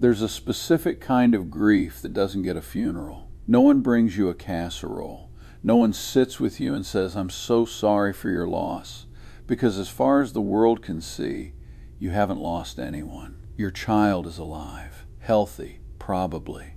There's a specific kind of grief that doesn't get a funeral. No one brings you a casserole. No one sits with you and says, "I'm so sorry for your loss." Because as far as the world can see, you haven't lost anyone. Your child is alive, healthy, probably,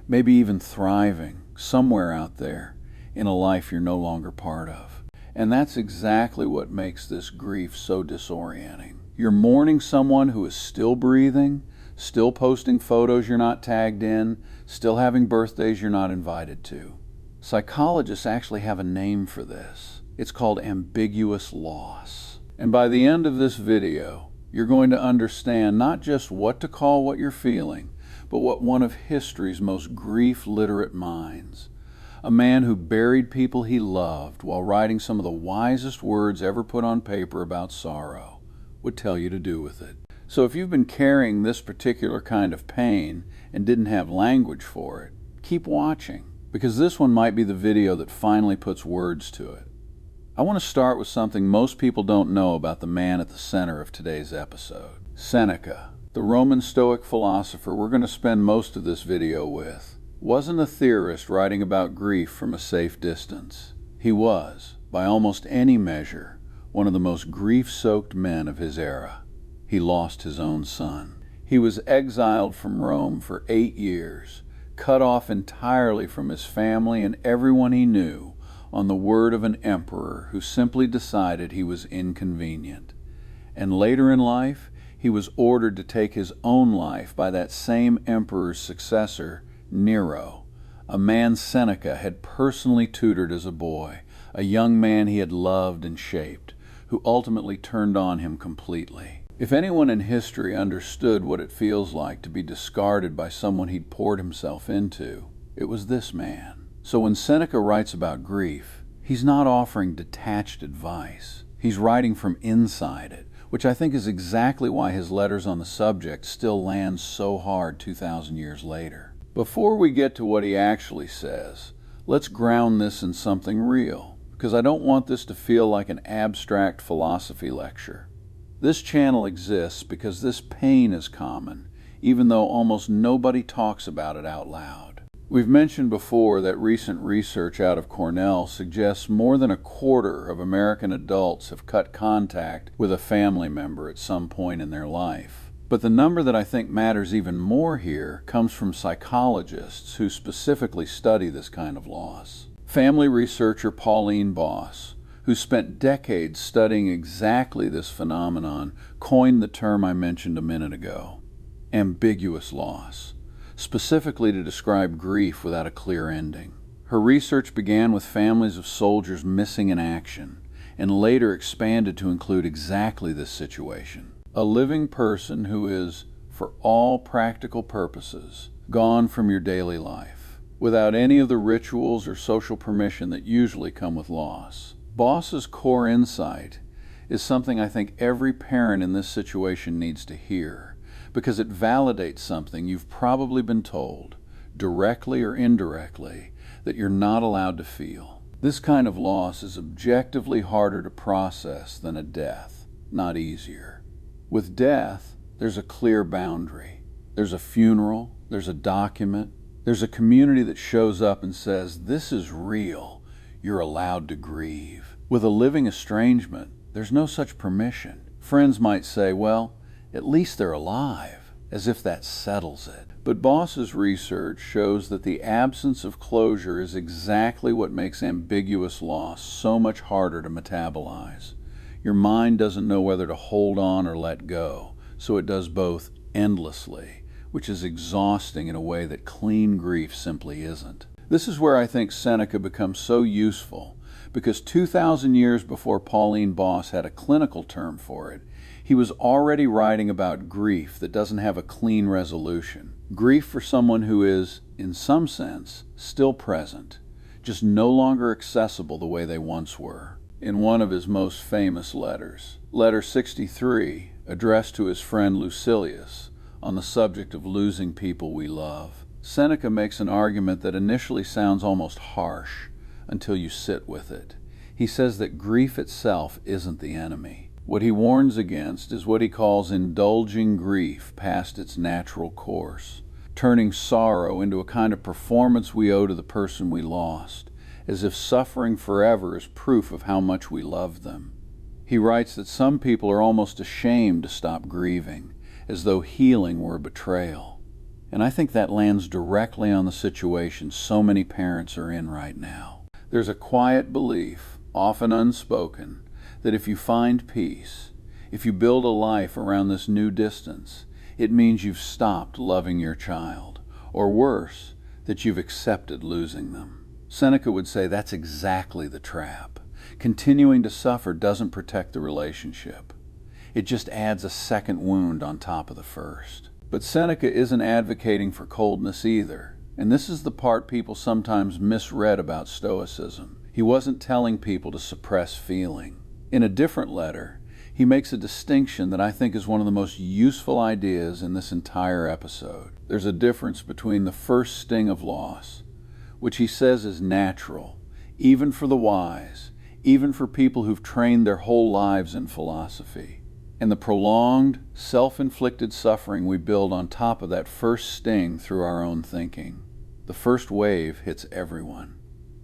maybe even thriving somewhere out there in a life you're no longer part of. And that's exactly what makes this grief so disorienting. You're mourning someone who is still breathing, still posting photos you're not tagged in, still having birthdays you're not invited to. Psychologists actually have a name for this. It's called ambiguous loss. And by the end of this video, you're going to understand not just what to call what you're feeling, but what one of history's most grief-literate minds, a man who buried people he loved while writing some of the wisest words ever put on paper about sorrow, would tell you to do with it. So if you've been carrying this particular kind of pain and didn't have language for it, keep watching, because this one might be the video that finally puts words to it. I want to start with something most people don't know about the man at the center of today's episode. Seneca, the Roman Stoic philosopher we're going to spend most of this video with, wasn't a theorist writing about grief from a safe distance. He was, by almost any measure, one of the most grief-soaked men of his era. He lost his own son. He was exiled from Rome for 8 years, cut off entirely from his family and everyone he knew, on the word of an emperor who simply decided he was inconvenient. And later in life, he was ordered to take his own life by that same emperor's successor, Nero, a man Seneca had personally tutored as a boy, a young man he had loved and shaped, who ultimately turned on him completely. If anyone in history understood what it feels like to be discarded by someone he'd poured himself into, it was this man. So when Seneca writes about grief, he's not offering detached advice. He's writing from inside it, which I think is exactly why his letters on the subject still land so hard 2,000 years later. Before we get to what he actually says, let's ground this in something real, because I don't want this to feel like an abstract philosophy lecture. This channel exists because this pain is common, even though almost nobody talks about it out loud. We've mentioned before that recent research out of Cornell suggests more than 1/4 of American adults have cut contact with a family member at some point in their life. But the number that I think matters even more here comes from psychologists who specifically study this kind of loss. Family researcher Pauline Boss, who spent decades studying exactly this phenomenon, coined the term I mentioned a minute ago, ambiguous loss, specifically to describe grief without a clear ending. Her research began with families of soldiers missing in action, and later expanded to include exactly this situation. A living person who is, for all practical purposes, gone from your daily life, without any of the rituals or social permission that usually come with loss. Boss's core insight is something I think every parent in this situation needs to hear, because it validates something you've probably been told, directly or indirectly, that you're not allowed to feel. This kind of loss is objectively harder to process than a death, not easier. With death, there's a clear boundary. There's a funeral, there's a document, there's a community that shows up and says, "This is real, you're allowed to grieve." With a living estrangement, there's no such permission. Friends might say, "Well, at least they're alive," as if that settles it. But Boss's research shows that the absence of closure is exactly what makes ambiguous loss so much harder to metabolize. Your mind doesn't know whether to hold on or let go, so it does both endlessly, which is exhausting in a way that clean grief simply isn't. This is where I think Seneca becomes so useful, because 2,000 years before Pauline Boss had a clinical term for it, he was already writing about grief that doesn't have a clean resolution. Grief for someone who is, in some sense, still present, just no longer accessible the way they once were. In one of his most famous letters, letter 63, addressed to his friend Lucilius, on the subject of losing people we love, Seneca makes an argument that initially sounds almost harsh until you sit with it. He says that grief itself isn't the enemy. What he warns against is what he calls indulging grief past its natural course, turning sorrow into a kind of performance we owe to the person we lost, as if suffering forever is proof of how much we love them. He writes that some people are almost ashamed to stop grieving, as though healing were a betrayal. And I think that lands directly on the situation so many parents are in right now. There's a quiet belief, often unspoken, that if you find peace, if you build a life around this new distance, it means you've stopped loving your child, or worse, that you've accepted losing them. Seneca would say that's exactly the trap. Continuing to suffer doesn't protect the relationship. It just adds a second wound on top of the first. But Seneca isn't advocating for coldness either, and this is the part people sometimes misread about Stoicism. He wasn't telling people to suppress feeling. In a different letter, he makes a distinction that I think is one of the most useful ideas in this entire episode. There's a difference between the first sting of loss, which he says is natural, even for the wise, even for people who've trained their whole lives in philosophy, and the prolonged, self-inflicted suffering we build on top of that first sting through our own thinking. The first wave hits everyone.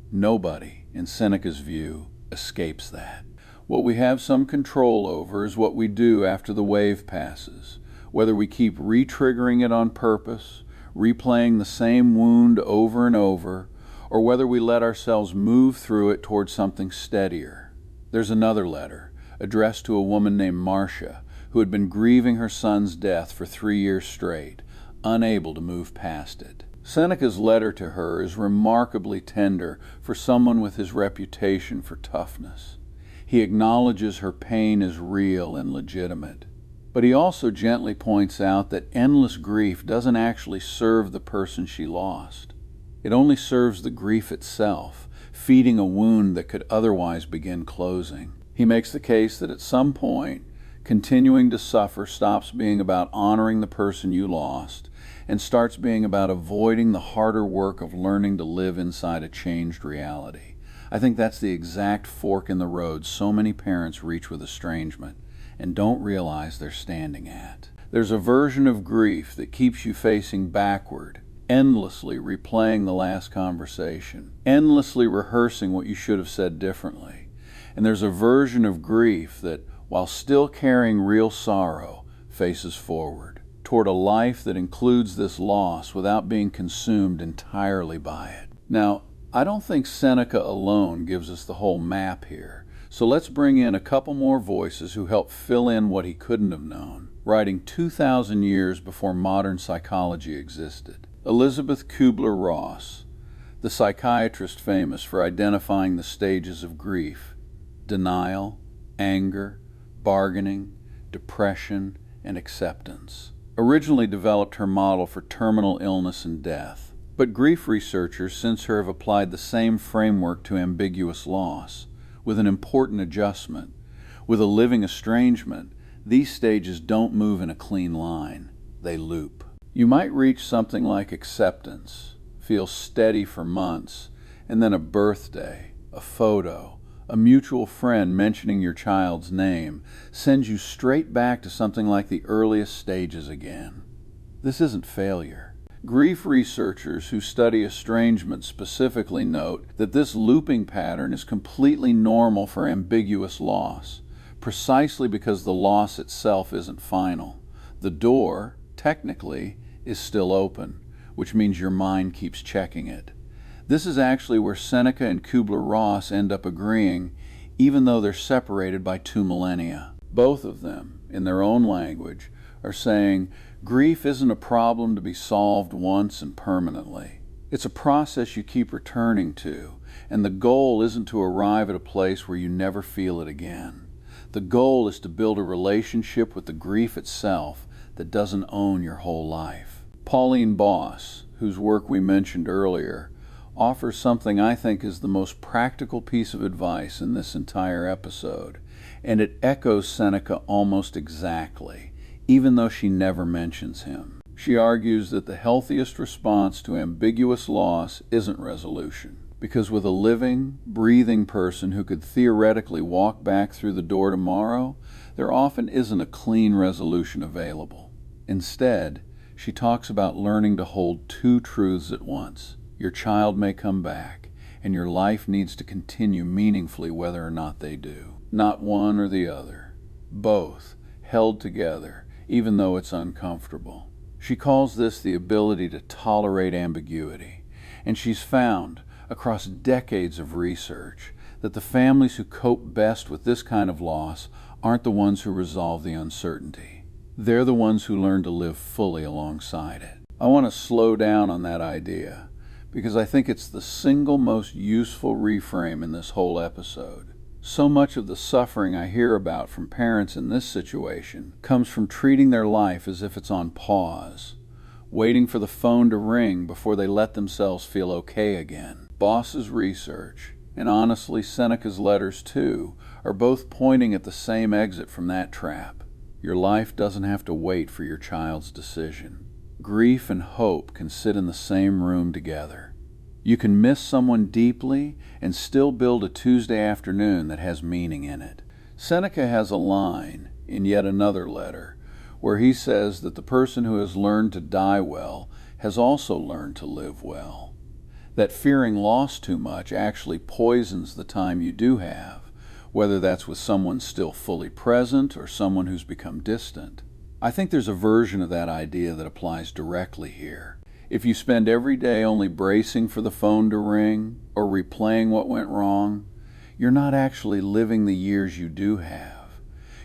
Nobody, in Seneca's view, escapes that. What we have some control over is what we do after the wave passes, whether we keep re-triggering it on purpose, replaying the same wound over and over, or whether we let ourselves move through it towards something steadier. There's another letter, addressed to a woman named Marcia, who had been grieving her son's death for 3 years straight, unable to move past it. Seneca's letter to her is remarkably tender for someone with his reputation for toughness. He acknowledges her pain is real and legitimate. But he also gently points out that endless grief doesn't actually serve the person she lost. It only serves the grief itself, feeding a wound that could otherwise begin closing. He makes the case that at some point, continuing to suffer stops being about honoring the person you lost and starts being about avoiding the harder work of learning to live inside a changed reality. I think that's the exact fork in the road so many parents reach with estrangement and don't realize they're standing at. There's a version of grief that keeps you facing backward, endlessly replaying the last conversation, endlessly rehearsing what you should have said differently. And there's a version of grief that, while still carrying real sorrow, faces forward toward a life that includes this loss without being consumed entirely by it. Now, I don't think Seneca alone gives us the whole map here, so let's bring in a couple more voices who help fill in what he couldn't have known, writing 2,000 years before modern psychology existed. Elisabeth Kübler-Ross, the psychiatrist famous for identifying the stages of grief: denial, anger, bargaining, depression, and acceptance. Originally developed her model for terminal illness and death. But grief researchers since her have applied the same framework to ambiguous loss, with an important adjustment. With a living estrangement, these stages don't move in a clean line. They loop. You might reach something like acceptance, feel steady for months, and then a birthday, a photo, a mutual friend mentioning your child's name sends you straight back to something like the earliest stages again. This isn't failure. Grief researchers who study estrangement specifically note that this looping pattern is completely normal for ambiguous loss, precisely because the loss itself isn't final. The door, technically, is still open, which means your mind keeps checking it. This is actually where Seneca and Kübler-Ross end up agreeing, even though they're separated by 2 millennia. Both of them, in their own language, are saying grief isn't a problem to be solved once and permanently. It's a process you keep returning to, and the goal isn't to arrive at a place where you never feel it again. The goal is to build a relationship with the grief itself that doesn't own your whole life. Pauline Boss, whose work we mentioned earlier, offers something I think is the most practical piece of advice in this entire episode, and it echoes Seneca almost exactly, even though she never mentions him. She argues that the healthiest response to ambiguous loss isn't resolution, because with a living, breathing person who could theoretically walk back through the door tomorrow, there often isn't a clean resolution available. Instead, she talks about learning to hold two truths at once. Your child may come back, and your life needs to continue meaningfully whether or not they do. Not one or the other. Both, held together, even though it's uncomfortable. She calls this the ability to tolerate ambiguity, and she's found, across decades of research, that the families who cope best with this kind of loss aren't the ones who resolve the uncertainty. They're the ones who learn to live fully alongside it. I want to slow down on that idea, because I think it's the single most useful reframe in this whole episode. So much of the suffering I hear about from parents in this situation comes from treating their life as if it's on pause, waiting for the phone to ring before they let themselves feel okay again. Boss's research, and honestly Seneca's letters too, are both pointing at the same exit from that trap. Your life doesn't have to wait for your child's decision. Grief and hope can sit in the same room together. You can miss someone deeply and still build a Tuesday afternoon that has meaning in it. Seneca has a line in yet another letter where he says that the person who has learned to die well has also learned to live well. That fearing loss too much actually poisons the time you do have, whether that's with someone still fully present or someone who's become distant. I think there's a version of that idea that applies directly here. If you spend every day only bracing for the phone to ring or replaying what went wrong, you're not actually living the years you do have.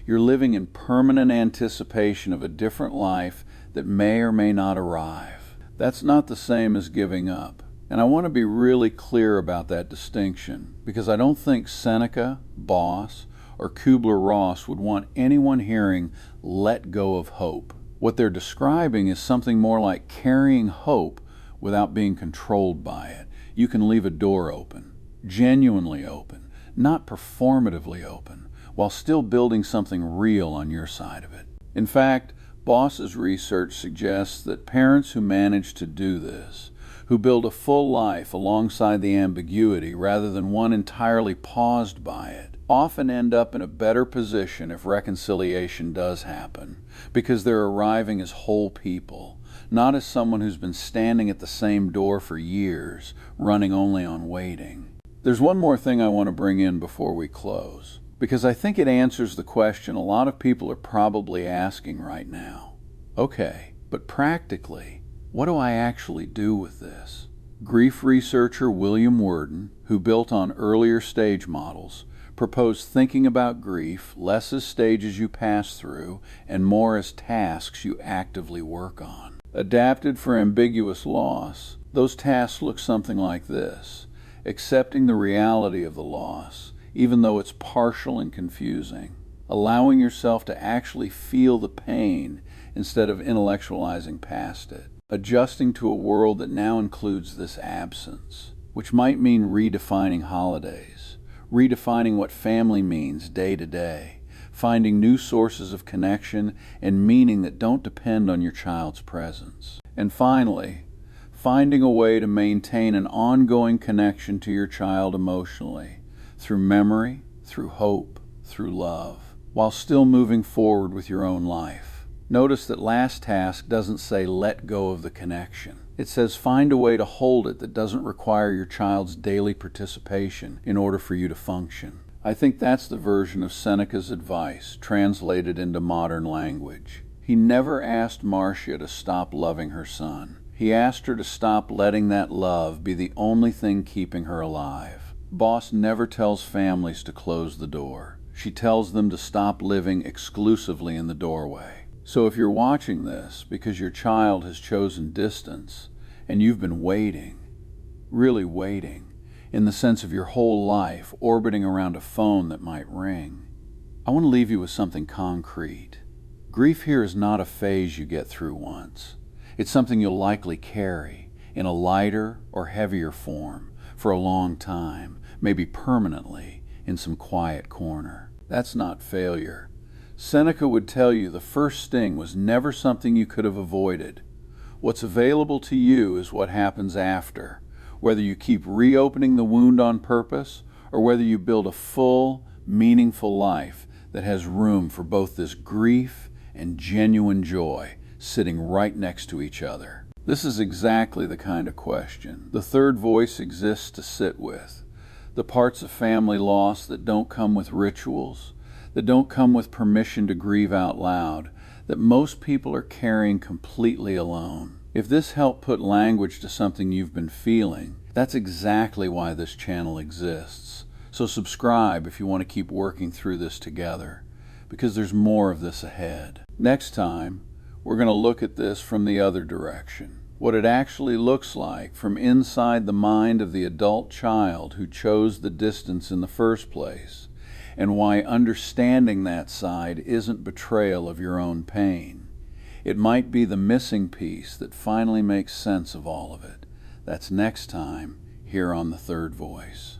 You're living in permanent anticipation of a different life that may or may not arrive. That's not the same as giving up. And I want to be really clear about that distinction, because I don't think Seneca, Boss, or Kübler-Ross would want anyone hearing "let go of hope." What they're describing is something more like carrying hope without being controlled by it. You can leave a door open, genuinely open, not performatively open, while still building something real on your side of it. In fact, Boss's research suggests that parents who manage to do this, who build a full life alongside the ambiguity rather than one entirely paused by it, often end up in a better position if reconciliation does happen, because they're arriving as whole people, not as someone who's been standing at the same door for years, running only on waiting. There's one more thing I want to bring in before we close, because I think it answers the question a lot of people are probably asking right now. Okay, but practically, what do I actually do with this? Grief researcher William Worden, who built on earlier stage models, proposed thinking about grief less as stages you pass through and more as tasks you actively work on. Adapted for ambiguous loss, those tasks look something like this: accepting the reality of the loss, even though it's partial and confusing. Allowing yourself to actually feel the pain instead of intellectualizing past it. Adjusting to a world that now includes this absence, which might mean redefining holidays, redefining what family means day to day, finding new sources of connection and meaning that don't depend on your child's presence. And finally, finding a way to maintain an ongoing connection to your child emotionally, through memory, through hope, through love, while still moving forward with your own life. Notice that last task doesn't say let go of the connection. It says find a way to hold it that doesn't require your child's daily participation in order for you to function. I think that's the version of Seneca's advice translated into modern language. He never asked Marcia to stop loving her son. He asked her to stop letting that love be the only thing keeping her alive. Boss never tells families to close the door. She tells them to stop living exclusively in the doorway. So if you're watching this because your child has chosen distance and you've been waiting, really waiting, in the sense of your whole life orbiting around a phone that might ring, I want to leave you with something concrete. Grief here is not a phase you get through once. It's something you'll likely carry in a lighter or heavier form for a long time, maybe permanently, in some quiet corner. That's not failure. Seneca would tell you the first sting was never something you could have avoided. What's available to you is what happens after, whether you keep reopening the wound on purpose or whether you build a full, meaningful life that has room for both this grief and genuine joy sitting right next to each other? This is exactly the kind of question the third voice exists to sit with. The parts of family loss that don't come with rituals, that don't come with permission to grieve out loud, that most people are carrying completely alone. If this helped put language to something you've been feeling, that's exactly why this channel exists. So subscribe if you want to keep working through this together, because there's more of this ahead. Next time, we're going to look at this from the other direction. What it actually looks like from inside the mind of the adult child who chose the distance in the first place, and why understanding that side isn't betrayal of your own pain. It might be the missing piece that finally makes sense of all of it. That's next time here on The Third Voice.